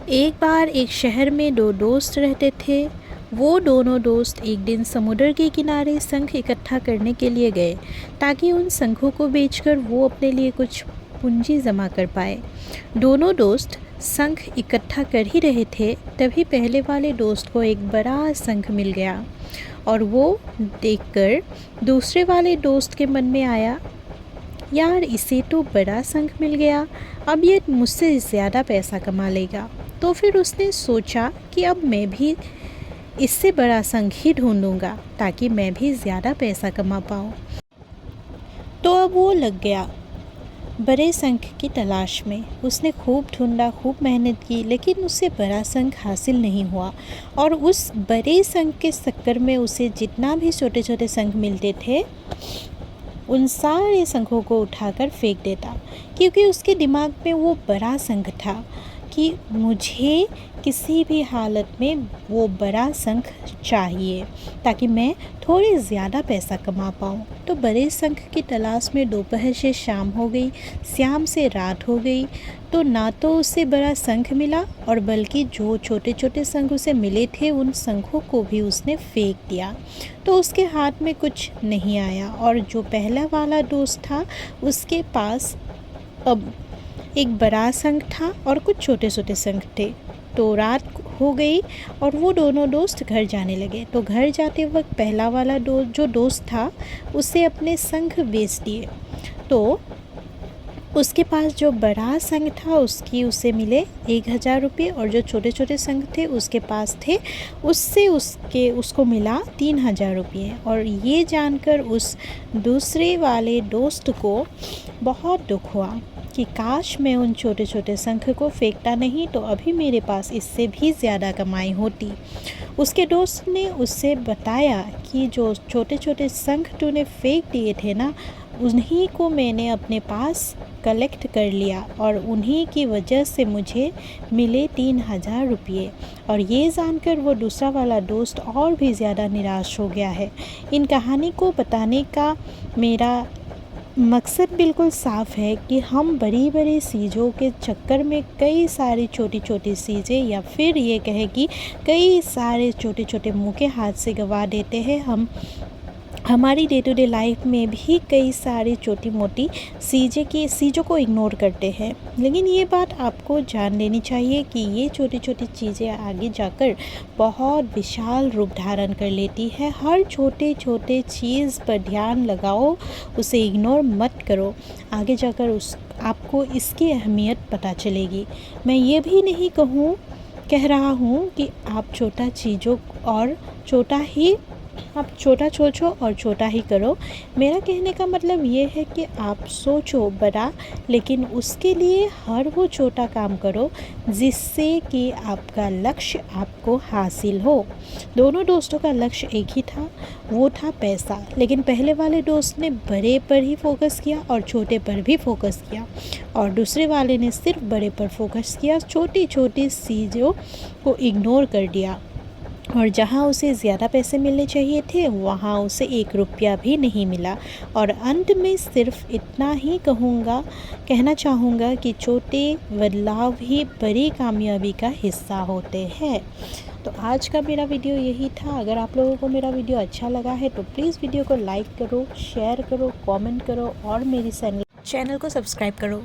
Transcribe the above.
एक बार एक शहर में दो दोस्त रहते थे। वो दोनों दोस्त एक दिन समुद्र के किनारे शंख इकट्ठा करने के लिए गए ताकि उन शंखों को बेचकर वो अपने लिए कुछ पूंजी जमा कर पाए। दोनों दोस्त शंख इकट्ठा कर ही रहे थे, तभी पहले वाले दोस्त को एक बड़ा शंख मिल गया और वो देखकर दूसरे वाले दोस्त के मन में आया, यार इसे तो बड़ा शंख मिल गया, अब ये मुझसे ज़्यादा पैसा कमा लेगा। तो फिर उसने सोचा कि अब मैं भी इससे बड़ा शंख ही ढूंढूंगा ताकि मैं भी ज़्यादा पैसा कमा पाऊँ। तो अब वो लग गया बड़े शंख की तलाश में। उसने खूब ढूंढा, खूब मेहनत की, लेकिन उसे बड़ा शंख हासिल नहीं हुआ। और उस बड़े शंख के चक्कर में उसे जितना भी छोटे छोटे शंख मिलते थे उन सारे शंखों को उठाकर फेंक देता, क्योंकि उसके दिमाग में वो बड़ा शंख था कि मुझे किसी भी हालत में वो बड़ा शंख चाहिए ताकि मैं थोड़े ज़्यादा पैसा कमा पाऊँ। तो बड़े शंख की तलाश में दोपहर से शाम हो गई, शाम से रात हो गई, तो ना तो उसे बड़ा शंख मिला और बल्कि जो छोटे छोटे शंख उसे मिले थे उन शंखों को भी उसने फेंक दिया। तो उसके हाथ में कुछ नहीं आया और जो पहला वाला दोस्त था उसके पास अब एक बड़ा शंख था और कुछ छोटे छोटे शंख थे। तो रात हो गई और वो दोनों दोस्त घर जाने लगे। तो घर जाते वक्त पहला वाला जो दोस्त था उसे अपने शंख बेच दिए। तो उसके पास जो बड़ा शंख था उसे मिले 1000 रुपये और जो छोटे छोटे शंख थे उसके पास थे उसको मिला 3000 रुपये। और ये जानकर उस दूसरे वाले दोस्त को बहुत दुख हुआ कि काश मैं उन छोटे छोटे शंख को फेंकता नहीं तो अभी मेरे पास इससे भी ज़्यादा कमाई होती। उसके दोस्त ने उससे बताया कि जो छोटे छोटे शंख तूने फेंक दिए थे ना, उन्हीं को मैंने अपने पास कलेक्ट कर लिया और उन्हीं की वजह से मुझे मिले 3000 रुपये। और ये जानकर वो दूसरा वाला दोस्त और भी ज़्यादा निराश हो गया है। इन कहानी को बताने का मेरा मकसद बिल्कुल साफ़ है कि हम बड़ी बड़ी चीज़ों के चक्कर में कई सारी छोटी छोटी चीज़ें या फिर ये कहें कि कई सारे छोटे छोटे मौके हाथ से गंवा देते हैं। हम हमारी डे टू डे लाइफ में भी कई सारी छोटी मोटी चीज़ों को इग्नोर करते हैं, लेकिन ये बात आपको जान लेनी चाहिए कि ये छोटी छोटी चीज़ें आगे जाकर बहुत विशाल रूप धारण कर लेती है। हर छोटे छोटे चीज़ पर ध्यान लगाओ, उसे इग्नोर मत करो, आगे जाकर आपको इसकी अहमियत पता चलेगी। मैं ये भी नहीं कह रहा हूँ कि आप आप छोटा सोचो और छोटा ही करो। मेरा कहने का मतलब ये है कि आप सोचो बड़ा, लेकिन उसके लिए हर वो छोटा काम करो जिससे कि आपका लक्ष्य आपको हासिल हो। दोनों दोस्तों का लक्ष्य एक ही था, वो था पैसा, लेकिन पहले वाले दोस्त ने बड़े पर ही फोकस किया और छोटे पर भी फोकस किया और दूसरे वाले ने सिर्फ बड़े पर फोकस किया, छोटी छोटी चीज़ों को इग्नोर कर दिया। और जहाँ उसे ज़्यादा पैसे मिलने चाहिए थे वहाँ उसे 1 रुपया भी नहीं मिला। और अंत में सिर्फ इतना ही कहना चाहूँगा कि छोटे बदलाव ही बड़ी कामयाबी का हिस्सा होते हैं। तो आज का मेरा वीडियो यही था। अगर आप लोगों को मेरा वीडियो अच्छा लगा है तो प्लीज़ वीडियो को लाइक करो, शेयर करो, कमेंट करो और मेरी चैनल को सब्सक्राइब करो।